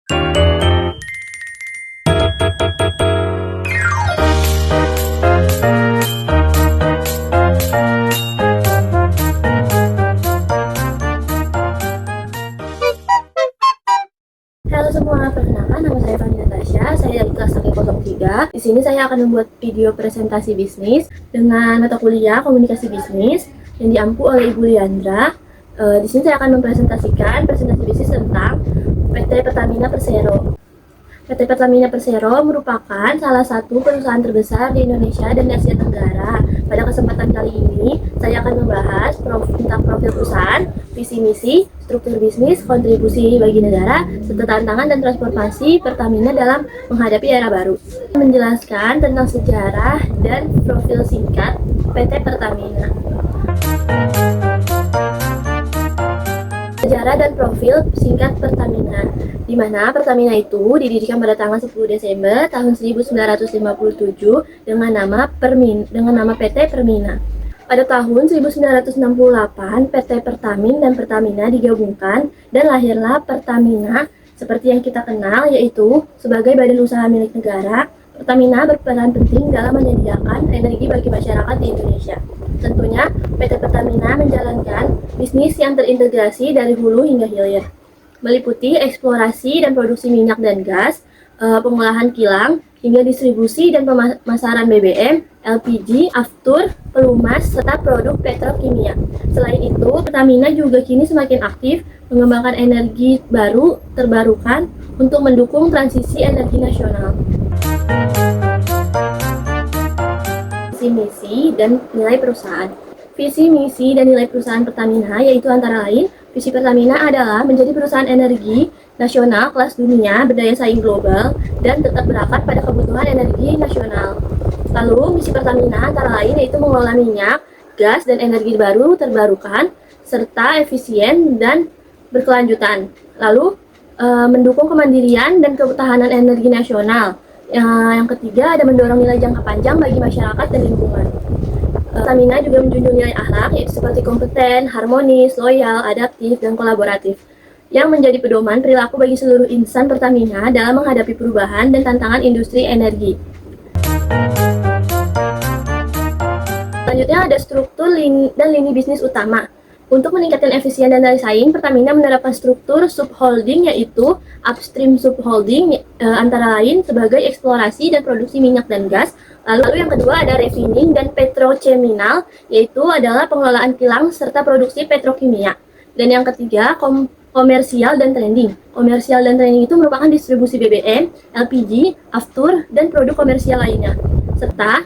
Halo semua, perkenalkan nama saya Fani Natasha, saya dari kelas 103. Di sini saya akan membuat video presentasi bisnis dengan mata kuliah komunikasi bisnis yang diampu oleh Ibu Liandra. Di sini saya akan mempresentasikan presentasi bisnis tentang PT Pertamina Persero. PT Pertamina Persero merupakan salah satu perusahaan terbesar di Indonesia dan Asia Tenggara. Pada kesempatan kali ini, saya akan membahas tentang profil perusahaan, visi misi, struktur bisnis, kontribusi bagi negara, serta tantangan dan transformasi Pertamina dalam menghadapi era baru. Menjelaskan tentang sejarah dan profil singkat PT Pertamina. Sejarah dan profil singkat Pertamina, di mana Pertamina itu didirikan pada tanggal 10 Desember tahun 1957 dengan nama PT Permina. Pada tahun 1968, PT Pertamin dan Pertamina digabungkan dan lahirlah Pertamina seperti yang kita kenal, yaitu sebagai badan usaha milik negara. Pertamina berperan penting dalam menyediakan energi bagi masyarakat di Indonesia. Tentunya, PT Pertamina menjalankan bisnis yang terintegrasi dari hulu hingga hilir, meliputi eksplorasi dan produksi minyak dan gas, pengolahan kilang, hingga distribusi dan pemasaran BBM, LPG, aftur, pelumas, serta produk petrokimia. Selain itu, Pertamina juga kini semakin aktif mengembangkan energi baru terbarukan untuk mendukung transisi energi nasional. Visi misi dan nilai perusahaan. Visi misi dan nilai perusahaan Pertamina yaitu antara lain, visi Pertamina adalah menjadi perusahaan energi nasional kelas dunia berdaya saing global dan tetap berakat pada kebutuhan energi nasional. Lalu misi Pertamina antara lain yaitu mengelola minyak, gas dan energi baru terbarukan serta efisien dan berkelanjutan. Lalu mendukung kemandirian dan ketahanan energi nasional. Yang ketiga ada mendorong nilai jangka panjang bagi masyarakat dan lingkungan. Pertamina juga menjunjung nilai akhlak yaitu seperti kompeten, harmonis, loyal, adaptif, dan kolaboratif yang menjadi pedoman perilaku bagi seluruh insan Pertamina dalam menghadapi perubahan dan tantangan industri energi. Selanjutnya ada struktur dan lini bisnis utama. Untuk meningkatkan efisien dan daya saing, Pertamina menerapkan struktur subholding yaitu upstream subholding antara lain sebagai eksplorasi dan produksi minyak dan gas. Lalu yang kedua ada refining dan petrocheminal yaitu adalah pengelolaan kilang serta produksi petrokimia. Dan yang ketiga komersial dan trading. Komersial dan trading itu merupakan distribusi BBM, LPG, aftur, dan produk komersial lainnya. Serta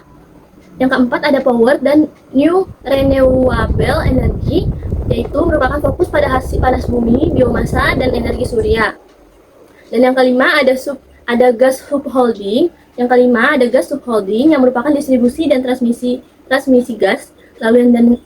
yang keempat ada power dan new renewable energy yaitu merupakan fokus pada hasil panas bumi, biomasa, dan energi surya. Dan yang kelima ada gas subholding. Yang kelima ada gas subholding yang merupakan distribusi dan transmisi gas. Lalu dan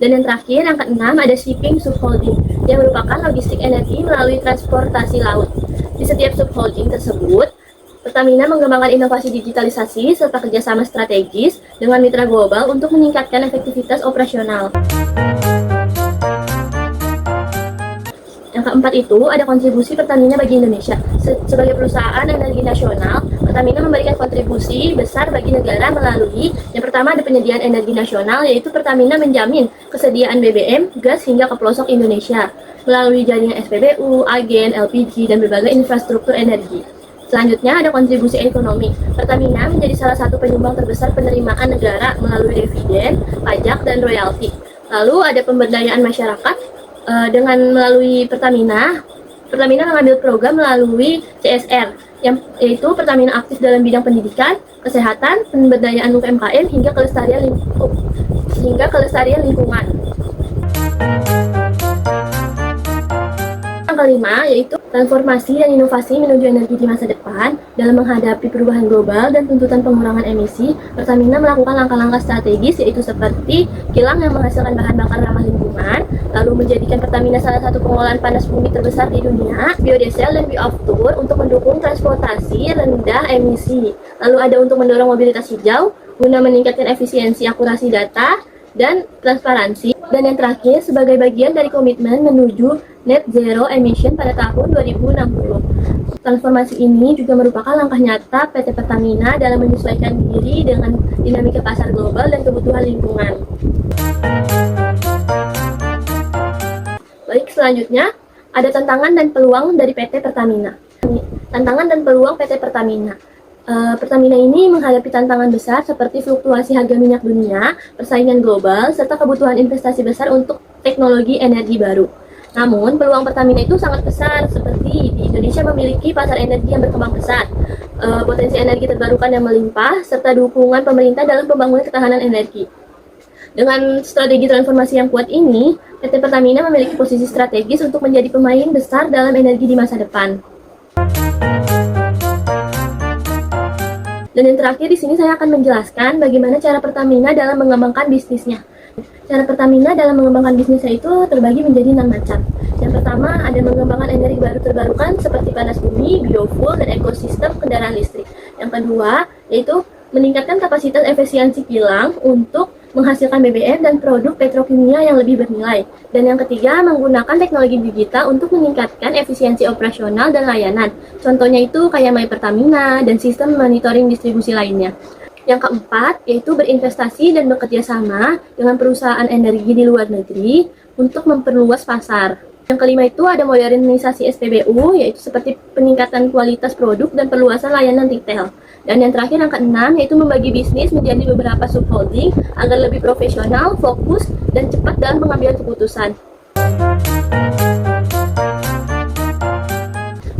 yang terakhir yang keenam ada shipping subholding yang merupakan logistik energi melalui transportasi laut. Di setiap subholding tersebut, Pertamina mengembangkan inovasi digitalisasi serta kerjasama strategis dengan mitra global untuk meningkatkan efektivitas operasional. Yang keempat itu ada kontribusi Pertamina bagi Indonesia. Sebagai perusahaan energi nasional, Pertamina memberikan kontribusi besar bagi negara melalui yang pertama ada penyediaan energi nasional yaitu Pertamina menjamin kesediaan BBM, gas hingga ke pelosok Indonesia melalui jaringan SPBU, agen, LPG, dan berbagai infrastruktur energi. Selanjutnya ada kontribusi ekonomi. Pertamina menjadi salah satu penyumbang terbesar penerimaan negara melalui dividen, pajak, dan royalti. Lalu ada pemberdayaan masyarakat dengan melalui Pertamina mengambil program melalui CSR, yaitu Pertamina aktif dalam bidang pendidikan, kesehatan, pemberdayaan UMKM hingga kelestarian lingkungan. Yang kelima yaitu transformasi dan inovasi menuju energi di masa depan. Dalam menghadapi perubahan global dan tuntutan pengurangan emisi, Pertamina melakukan langkah-langkah strategis yaitu seperti kilang yang menghasilkan bahan bakar ramah lingkungan, lalu menjadikan Pertamina salah satu pengolahan panas bumi terbesar di dunia, biodiesel dan bioaftur untuk mendukung transportasi rendah emisi. Lalu ada untuk mendorong mobilitas hijau guna meningkatkan efisiensi akurasi data dan transparansi. Dan yang terakhir, sebagai bagian dari komitmen menuju net zero emission pada tahun 2060. Transformasi ini juga merupakan langkah nyata PT Pertamina dalam menyesuaikan diri dengan dinamika pasar global dan kebutuhan lingkungan. Baik, selanjutnya ada tantangan dan peluang dari PT Pertamina. Tantangan dan peluang PT Pertamina. Pertamina ini menghadapi tantangan besar seperti fluktuasi harga minyak dunia, persaingan global, serta kebutuhan investasi besar untuk teknologi energi baru. Namun, peluang Pertamina itu sangat besar, seperti di Indonesia memiliki pasar energi yang berkembang pesat, potensi energi terbarukan yang melimpah, serta dukungan pemerintah dalam pembangunan ketahanan energi. Dengan strategi transformasi yang kuat ini, PT Pertamina memiliki posisi strategis untuk menjadi pemain besar dalam energi di masa depan. Dan yang terakhir di sini saya akan menjelaskan bagaimana cara Pertamina dalam mengembangkan bisnisnya. Cara Pertamina dalam mengembangkan bisnisnya itu terbagi menjadi 6 macam. Yang pertama ada mengembangkan energi baru terbarukan seperti panas bumi, biofuel, dan ekosistem kendaraan listrik. Yang kedua yaitu meningkatkan kapasitas efisiensi kilang untuk menghasilkan BBM dan produk petrokimia yang lebih bernilai. Dan yang ketiga, menggunakan teknologi digital untuk meningkatkan efisiensi operasional dan layanan. Contohnya itu kayak My Pertamina dan sistem monitoring distribusi lainnya. Yang keempat, yaitu berinvestasi dan bekerja sama dengan perusahaan energi di luar negeri untuk memperluas pasar. Yang kelima itu ada modernisasi SPBU, yaitu seperti peningkatan kualitas produk dan perluasan layanan retail. Dan yang terakhir, yang keenam, yaitu membagi bisnis menjadi beberapa subholding agar lebih profesional, fokus, dan cepat dalam pengambilan keputusan.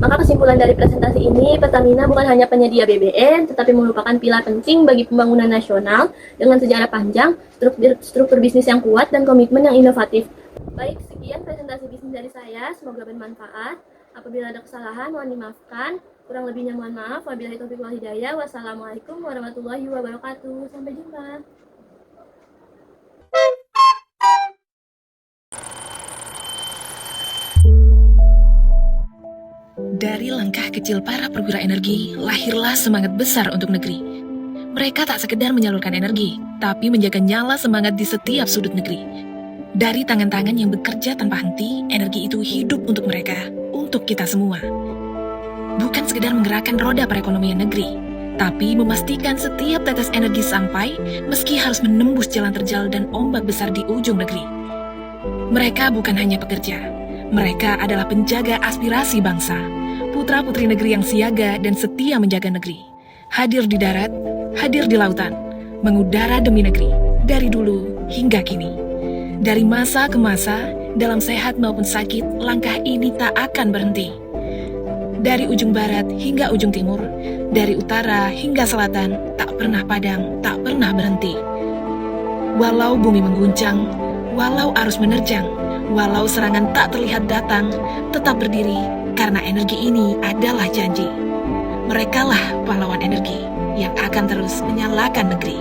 Maka kesimpulan dari presentasi ini, Pertamina bukan hanya penyedia BBM, tetapi merupakan pilar penting bagi pembangunan nasional dengan sejarah panjang, struktur bisnis yang kuat, dan komitmen yang inovatif. Baik, sekian presentasi bisnis dari saya, semoga bermanfaat. Apabila ada kesalahan, mohon dimaafkan. Kurang lebihnya mohon maaf. Wabillahi taufiq wal hidayah. Wassalamualaikum warahmatullahi wabarakatuh. Sampai jumpa. Dari langkah kecil para perwira energi, lahirlah semangat besar untuk negeri. Mereka tak sekedar menyalurkan energi, tapi menjaga nyala semangat di setiap sudut negeri. Dari tangan-tangan yang bekerja tanpa henti, energi itu hidup untuk mereka, untuk kita semua. Bukan sekedar menggerakkan roda perekonomian negeri, tapi memastikan setiap tetes energi sampai, meski harus menembus jalan terjal dan ombak besar di ujung negeri. Mereka bukan hanya pekerja, mereka adalah penjaga aspirasi bangsa, putra-putri negeri yang siaga dan setia menjaga negeri. Hadir di darat, hadir di lautan, mengudara demi negeri, dari dulu hingga kini. Dari masa ke masa, dalam sehat maupun sakit, langkah ini tak akan berhenti. Dari ujung barat hingga ujung timur, dari utara hingga selatan, tak pernah padam, tak pernah berhenti. Walau bumi mengguncang, walau arus menerjang, walau serangan tak terlihat datang, tetap berdiri, karena energi ini adalah janji. Merekalah pahlawan energi yang akan terus menyalakan negeri.